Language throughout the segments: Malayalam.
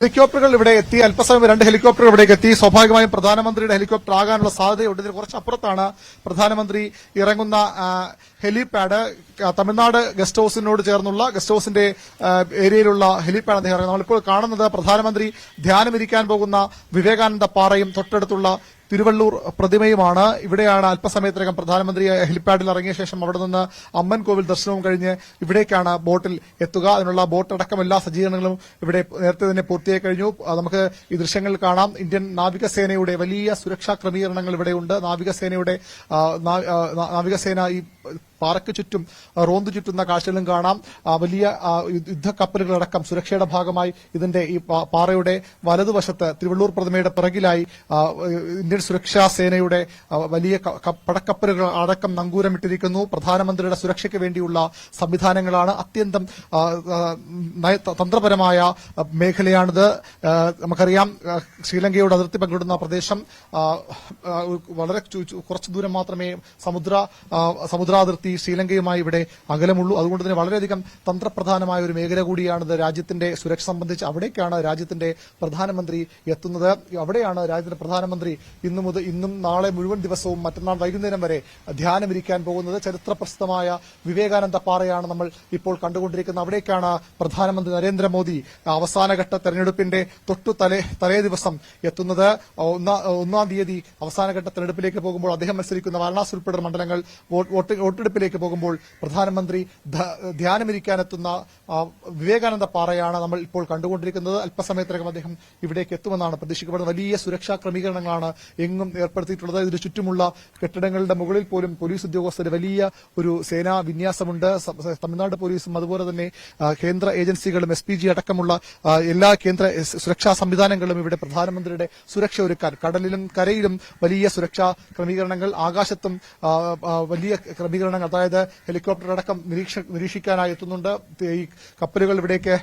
ഹെലികോപ്റ്ററുകൾ ഇവിടെ എത്തി. അല്പസമയം 2 ഹെലികോപ്റ്ററുകൾ ഇവിടേക്ക് എത്തി. സ്വാഭാവികമായും പ്രധാനമന്ത്രിയുടെ ഹെലികോപ്റ്റർ ആകാനുള്ള സാധ്യതയുണ്ട്. ഇതിന് കുറച്ചപ്പുറത്താണ് പ്രധാനമന്ത്രി ഇറങ്ങുന്ന ഹെലിപാഡ്. തമിഴ്നാട് ഗസ്റ്റ് ഹൌസിനോട് ചേർന്നുള്ള ഗസ്റ്റ് ഹൌസിന്റെ ഏരിയയിലുള്ള ഹെലിപാഡ് അദ്ദേഹം ഇറങ്ങുന്നത്. നമ്മളിപ്പോൾ കാണുന്നത് പ്രധാനമന്ത്രി ധ്യാനമിരിക്കാൻ പോകുന്ന വിവേകാനന്ദ പാറയും തൊട്ടടുത്തുള്ള തിരുവള്ളൂർ പ്രതിമയുമാണ്. ഇവിടെയാണ് അല്പസമയത്തിനകം പ്രധാനമന്ത്രി ഹെലിപാഡിൽ ഇറങ്ങിയ ശേഷം അവിടെ നിന്ന് അമ്മൻ കോവിൽ ദർശനവും കഴിഞ്ഞ് ഇവിടേക്കാണ് ബോട്ടിൽ എത്തുക. അതിനുള്ള ബോട്ട് അടക്കം എല്ലാ സജ്ജീകരണങ്ങളും ഇവിടെ നേരത്തെ തന്നെ പൂർത്തിയായി കഴിഞ്ഞു. നമുക്ക് ഈ ദൃശ്യങ്ങളിൽ കാണാം. ഇന്ത്യൻ നാവികസേനയുടെ വലിയ സുരക്ഷാ ക്രമീകരണങ്ങൾ ഇവിടെയുണ്ട്. നാവികസേന ഈ പാറയ്ക്ക് ചുറ്റും റോന്തു ചുറ്റുന്ന കാഴ്ചകളും കാണാം. വലിയ യുദ്ധക്കപ്പലുകളടക്കം സുരക്ഷയുടെ ഭാഗമായി ഇതിന്റെ ഈ പാറയുടെ വലതുവശത്ത് തിരുവള്ളൂർ പ്രതിമയുടെ പിറകിലായി ഇന്ത്യൻ സുരക്ഷാ സേനയുടെ വലിയ പടക്കപ്പലുകൾ അടക്കം നങ്കൂരമിട്ടിരിക്കുന്നു. പ്രധാനമന്ത്രിയുടെ സുരക്ഷയ്ക്ക് വേണ്ടിയുള്ള സംവിധാനങ്ങളാണ്. അത്യന്തം തന്ത്രപരമായ മേഖലയാണിത്. നമുക്കറിയാം, ശ്രീലങ്കയോട് അതിർത്തി പങ്കിടുന്ന പ്രദേശം വളരെ കുറച്ചു ദൂരം മാത്രമേ സമുദ്രാതിർത്തി ശ്രീലങ്കയുമായി ഇവിടെ അകലമുള്ളൂ. അതുകൊണ്ട് തന്നെ വളരെയധികം തന്ത്രപ്രധാനമായ ഒരു മേഖല കൂടിയാണിത്. രാജ്യത്തിന്റെ സുരക്ഷ സംബന്ധിച്ച് അവിടേക്കാണ് രാജ്യത്തിന്റെ പ്രധാനമന്ത്രി എത്തുന്നത്. അവിടെയാണ് രാജ്യത്തിന്റെ പ്രധാനമന്ത്രി ഇന്നും നാളെ മുഴുവൻ ദിവസവും മറ്റന്നാൾ വൈകുന്നേരം വരെ ധ്യാനമിരിക്കാൻ പോകുന്നത്. ചരിത്രപ്രസിദ്ധമായ വിവേകാനന്ദ പാറയാണ് നമ്മൾ ഇപ്പോൾ കണ്ടുകൊണ്ടിരിക്കുന്നത്. അവിടേക്കാണ് പ്രധാനമന്ത്രി നരേന്ദ്രമോദി അവസാനഘട്ട തെരഞ്ഞെടുപ്പിന്റെ തലേ ദിവസം എത്തുന്നത്. 1-ാം തീയതി അവസാനഘട്ട തെരഞ്ഞെടുപ്പിലേക്ക് പോകുമ്പോൾ അദ്ദേഹം മത്സരിക്കുന്ന വാരണാസി ഉൾപ്പെടെ മണ്ഡലങ്ങൾ വോട്ടെടുപ്പിലേക്ക് പോകുമ്പോൾ പ്രധാനമന്ത്രി ധ്യാനമിരിക്കാനെത്തുന്ന വിവേകാനന്ദ പാറയാണ് നമ്മൾ ഇപ്പോൾ കണ്ടുകൊണ്ടിരിക്കുന്നത്. അല്പസമയത്തിനകം അദ്ദേഹം ഇവിടേക്ക് എത്തുമെന്നാണ് പ്രതീക്ഷിക്കപ്പെടുന്നത്. വലിയ സുരക്ഷാ ക്രമീകരണങ്ങളാണ് എങ്ങും ഏർപ്പെടുത്തിയിട്ടുള്ളത്. ഇതിന് ചുറ്റുമുള്ള കെട്ടിടങ്ങളുടെ മുകളിൽ പോലും പോലീസ് ഉദ്യോഗസ്ഥരുടെ വലിയ ഒരു സേനാ വിന്യാസമുണ്ട്. തമിഴ്നാട് പോലീസും അതുപോലെ തന്നെ കേന്ദ്ര ഏജൻസികളും SPG അടക്കമുള്ള എല്ലാ കേന്ദ്ര സുരക്ഷാ സംവിധാനങ്ങളും ഇവിടെ പ്രധാനമന്ത്രിയുടെ സുരക്ഷ ഒരുക്കാൻ കടലിലും കരയിലും വലിയ സുരക്ഷാ ക്രമീകരണങ്ങൾ, ആകാശത്തും വലിയ ക്രമീകരണങ്ങൾ, അതായത് ഹെലികോപ്റ്റർ അടക്കം നിരീക്ഷിക്കാനായി എത്തുന്നുണ്ട്. ഈ കപ്പലുകൾ ഇവിടേക്ക്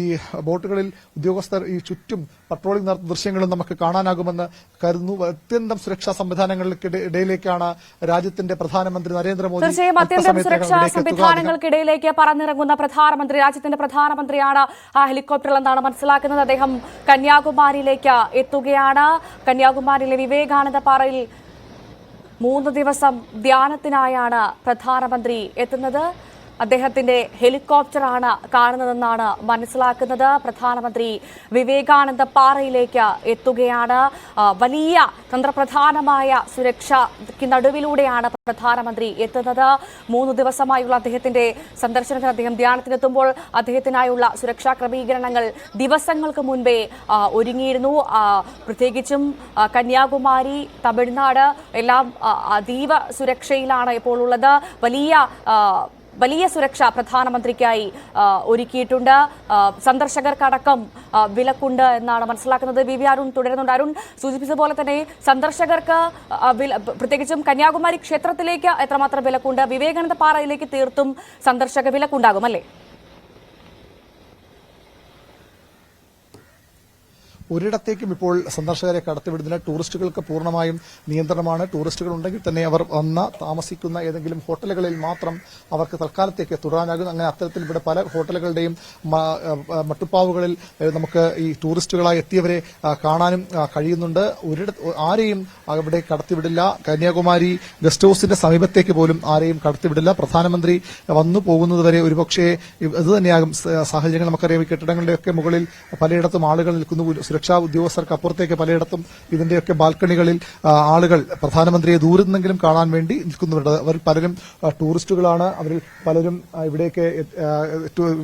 ഈ ബോട്ടുകളിൽ ഉദ്യോഗസ്ഥർ ഈ ചുറ്റും പട്രോളിംഗ് നടത്തുന്ന ദൃശ്യങ്ങളും നമുക്ക് കാണാനാകുമെന്ന് കരുതുന്നു. അത്യന്തം സുരക്ഷാ സംവിധാനങ്ങൾക്കിടയിലേക്കാണ് രാജ്യത്തിന്റെ പ്രധാനമന്ത്രി നരേന്ദ്രമോദി. തീർച്ചയായും അത്യന്തം സുരക്ഷാ സംവിധാനങ്ങൾക്കിടയിലേക്ക് പറന്നിറങ്ങുന്ന പ്രധാനമന്ത്രി, രാജ്യത്തിന്റെ പ്രധാനമന്ത്രിയാണ് ആ ഹെലികോപ്റ്ററിൽ എന്നാണ് മനസ്സിലാക്കുന്നത്. അദ്ദേഹം കന്യാകുമാരിയിലേക്ക് എത്തുകയാണ്. കന്യാകുമാരിയിലെ വിവേകാനന്ദ പാറയിൽ 3 ദിവസം ധ്യാനത്തിനായാണ് പ്രധാനമന്ത്രി എത്തുന്നത്. അദ്ദേഹത്തിന്റെ ഹെലികോപ്റ്ററാണ് കാണുന്നതെന്നാണ് മനസ്സിലാക്കുന്നത്. പ്രധാനമന്ത്രി വിവേകാനന്ദ പാറയിലേക്ക് എത്തുകയാണ്. വലിയ തന്ത്രപ്രധാനമായ സുരക്ഷയ്ക്ക് നടുവിലൂടെയാണ് പ്രധാനമന്ത്രി എത്തുന്നത്. 3 ദിവസമായുള്ള അദ്ദേഹത്തിന്റെ സന്ദർശനത്തിന്, അദ്ദേഹം ധ്യാനത്തിനെത്തുമ്പോൾ അദ്ദേഹത്തിനായുള്ള സുരക്ഷാ ക്രമീകരണങ്ങൾ ദിവസങ്ങൾക്ക് മുൻപേ ഒരുങ്ങിയിരുന്നു. പ്രത്യേകിച്ചും കന്യാകുമാരി, തമിഴ്നാട് എല്ലാം അതീവ സുരക്ഷയിലാണ് ഇപ്പോൾ ഉള്ളത്. വലിയ സുരക്ഷ പ്രധാനമന്ത്രിക്കായി ഒരുക്കിയിട്ടുണ്ട്. സന്ദർശകർക്കടക്കം വിലക്കുണ്ട് എന്നാണ് മനസ്സിലാക്കുന്നത്. വി അരുൺ തുടരുന്നുണ്ട്. അരുൺ സൂചിപ്പിച്ചതുപോലെ തന്നെ സന്ദർശകർക്ക് പ്രത്യേകിച്ചും കന്യാകുമാരി ക്ഷേത്രത്തിലേക്ക് എത്രമാത്രം വിലക്കുണ്ട്? വിവേകാനന്ദ പാറയിലേക്ക് തീർത്തും സന്ദർശക വിലക്കുണ്ടാകും അല്ലേ? ഒരിടത്തേക്കും ഇപ്പോൾ സന്ദർശകരെ കടത്തിവിടുന്നില്ല. ടൂറിസ്റ്റുകൾക്ക് പൂർണ്ണമായും നിയന്ത്രണമാണ്. ടൂറിസ്റ്റുകൾ ഉണ്ടെങ്കിൽ തന്നെ അവർ താമസിക്കുന്ന ഏതെങ്കിലും ഹോട്ടലുകളിൽ മാത്രം അവർക്ക് തൽക്കാലത്തേക്ക് തുടരാനാകും. അങ്ങനെ അത്തരത്തിൽ ഇവിടെ പല ഹോട്ടലുകളുടെയും മട്ടുപ്പാവുകളിൽ നമുക്ക് ഈ ടൂറിസ്റ്റുകളായി എത്തിയവരെ കാണാനും കഴിയുന്നുണ്ട്. ആരെയും അവിടെ കടത്തിവിടില്ല. കന്യാകുമാരി ഗസ്റ്റ് ഹൌസിന്റെ സമീപത്തേക്ക് പോലും ആരെയും കടത്തിവിടില്ല. പ്രധാനമന്ത്രി വന്നു പോകുന്നതുവരെ ഒരുപക്ഷെ ഇത് തന്നെയാകും സാഹചര്യങ്ങൾ. നമുക്കറിയാം, ഈ കെട്ടിടങ്ങളുടെയൊക്കെ മുകളിൽ പലയിടത്തും ആളുകൾ നിൽക്കുന്നു. സുരക്ഷാ ഉദ്യോഗസ്ഥർക്ക് അപ്പുറത്തേക്ക് പലയിടത്തും ഇതിന്റെയൊക്കെ ബാൽക്കണികളിൽ ആളുകൾ പ്രധാനമന്ത്രിയെ ദൂരെ നിന്നെങ്കിലും കാണാൻ വേണ്ടി നിൽക്കുന്നുണ്ട്. അവർ പലരും ടൂറിസ്റ്റുകളാണ്. അവരിൽ പലരും ഇവിടേക്ക്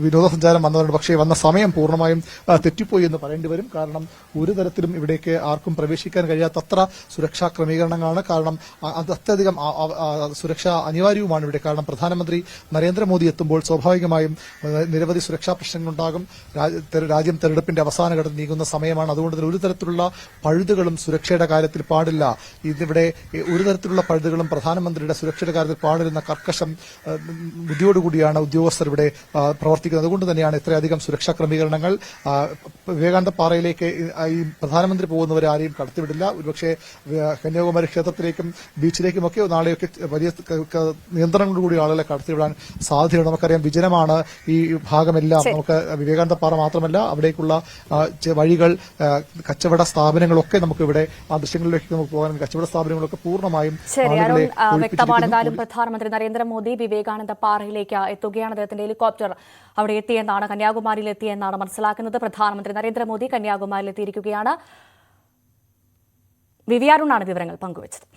വിനോദസഞ്ചാരം വന്നവരുണ്ട്. പക്ഷേ വന്ന സമയം പൂർണ്ണമായും തെറ്റിപ്പോയി എന്ന് പറയേണ്ടി വരും. കാരണം ഒരു തരത്തിലും ഇവിടേക്ക് ആർക്കും പ്രവേശിക്കാൻ കഴിയാത്തത്ര സുരക്ഷാ ക്രമീകരണങ്ങളാണ്. കാരണം അത് അത്യധികം സുരക്ഷ അനിവാര്യവുമാണ് ഇവിടെ. കാരണം പ്രധാനമന്ത്രി നരേന്ദ്രമോദി എത്തുമ്പോൾ സ്വാഭാവികമായും നിരവധി സുരക്ഷാ പ്രശ്നങ്ങളുണ്ടാകും. രാജ്യം തെരഞ്ഞെടുപ്പിന്റെ അവസാന ഘട്ടത്തിൽ നീങ്ങുന്ന സമയമാണ്. മേഖലയാണ്. അതുകൊണ്ട് തന്നെ ഒരു തരത്തിലുള്ള പഴുതുകളും സുരക്ഷയുടെ കാര്യത്തിൽ പാടില്ല. ഇതിവിടെ ഒരു തരത്തിലുള്ള പഴുതുകളും പ്രധാനമന്ത്രിയുടെ സുരക്ഷയുടെ കാര്യത്തിൽ പാടില്ലെന്ന കർക്കശം ബുദ്ധിയോടുകൂടിയാണ് ഉദ്യോഗസ്ഥർ ഇവിടെ പ്രവർത്തിക്കുന്നത്. അതുകൊണ്ട് തന്നെയാണ് ഇത്രയധികം സുരക്ഷാ ക്രമീകരണങ്ങൾ. വിവേകാനന്ദ പാറയിലേക്ക് ഈ പ്രധാനമന്ത്രി പോകുന്നവരെ ആരെയും കടത്തിവിടില്ല. ഒരുപക്ഷെ കന്യാകുമാരി ക്ഷേത്രത്തിലേക്കും ബീച്ചിലേക്കുമൊക്കെ നാളെയൊക്കെ വലിയ നിയന്ത്രണങ്ങളോടുകൂടി ആളുകളെ കടത്തിവിടാൻ സാധ്യതയുണ്ട്. നമുക്കറിയാം വിജനമാണ് ഈ ഭാഗമെല്ലാം. നമുക്ക് വിവേകാനന്ദ പാറ മാത്രമല്ല അവിടേക്കുള്ള വഴികൾ, കച്ചവട സ്ഥാപനങ്ങളൊക്കെ നമുക്ക് ഇവിടെ ആ ദൃശ്യങ്ങളിലേക്ക് നമുക്ക് പോകാൻ കച്ചവട സ്ഥാപനങ്ങളൊക്കെ പൂർണ്ണമായും വ്യക്തമാണ്. എന്തായാലും പ്രധാനമന്ത്രി നരേന്ദ്രമോദി വിവേകാനന്ദ പാറയിലേക്ക് എത്തുകയാണ്. അദ്ദേഹത്തിന്റെ ഹെലികോപ്റ്റർ അവിടെ എത്തിയെന്നാണ്, കന്യാകുമാരിയിൽ എത്തിയെന്നാണ് മനസ്സിലാക്കുന്നത്. പ്രധാനമന്ത്രി നരേന്ദ്രമോദി കന്യാകുമാരിയിൽ എത്തിയിരിക്കുകയാണ്. വിവി അരുണാണ് വിവരങ്ങൾ പങ്കുവച്ചത്.